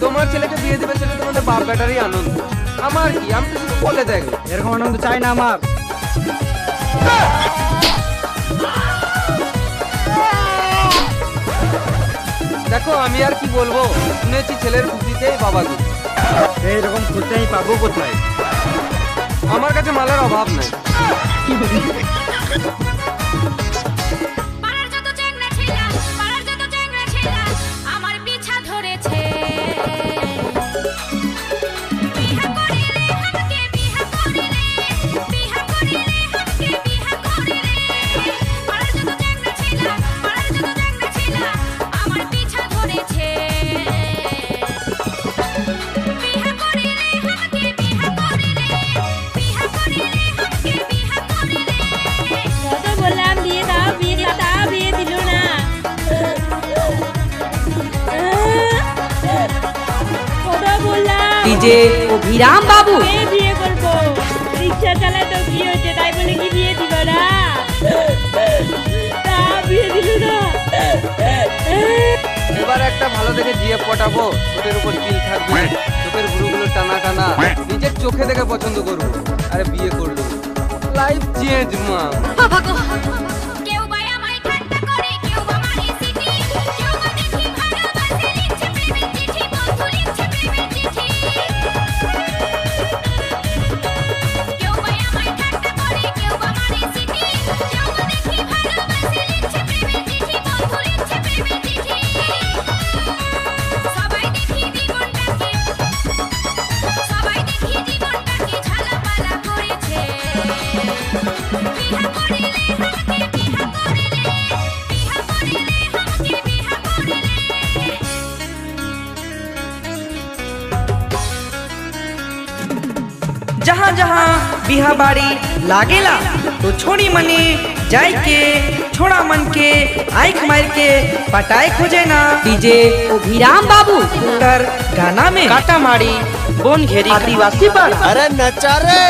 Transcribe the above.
তোমার ছেলেকে বিয়ে দেবে সেটা তোমাদের বাপ বেটারই আনন্দ, আমার কি? আমি তো শুধু বলে দেখ, এরকম আনন্দ চাই না আমার। দেখো আমি আর কি বলবো, শুনেছি ছেলের খুশিতেই বাবা দুঃখ। এইরকম খুঁজতে আমি পাবো কোথায়? আমার কাছে মালের অভাব নাই। পাড়ার যত চ্যাংড়া ছেলা, পাড়ার যত চ্যাংড়া ছেলা আমার পিছা ধরেছে। বিহা করিলে আমাকে বিহা করিলে, বিহা করিলে আমাকে বিহা করিলে। পাড়ার যত চ্যাংড়া ছেলা, পাড়ার যত চ্যাংড়া ছেলা আমার পিছা ধরেছে। বিহা করিলে আমাকে বিহা করিলে, বিহা করিলে আমাকে বিহা করিলে। কত বললাম বিয়ে দাও, বিয়ে দাও, বিয়ে দিল না। কত বললাম ডিজে অভিরাম বাবু। কে বিয়ে করবো? রিক্সা চালায় তো কি হচ্ছে, তাই বলে কি বিয়ে দিল না? তা বিয়ে দিল না। এবার একটা ভালো দেখে জিএফ পটাবো, চোখের উপর তিল থাকবে, চোখের ভুরুগুলো টানা টানা, নিজের চোখে দেখে পছন্দ করবো। আরে বিয়ে করলো, লাইফ চেঞ্জ মা। কেউ বা আমায় ঠাট্টা করে, কেউ বা মারে সিটি, কেউ বা দেখি ভালোবাসে লিখছে প্রেমের চিঠি, বন্ধু লিখছে প্রেমের চিঠি। কেউ বা আমায় ঠাট্টা করে, কেউ বা মারে সিটি, কেউ বা দেখি ভালোবাসে লিখছে প্রেমের চিঠি, বন্ধু লিখছে প্রেমের চিঠি। সবাই দেখি জীবনটাকে, সবাই দেখি জীবনটাকে ঝালাপালা করেছে। বিহা করিলে আমাকে বিহা করিলে, বিহা করিলে আমাকে বিহা করিলে। जहाँ जहाँ बिहा बाड़ी लागेला तो छोड़ी मने जाई के छोड़ा मन के आइक मार के पटाई खोजे ना। डीजे अभिराम बाबू कर गाना में काटा मारी बोन घेरी आदिवासी पर अरे नचा रे।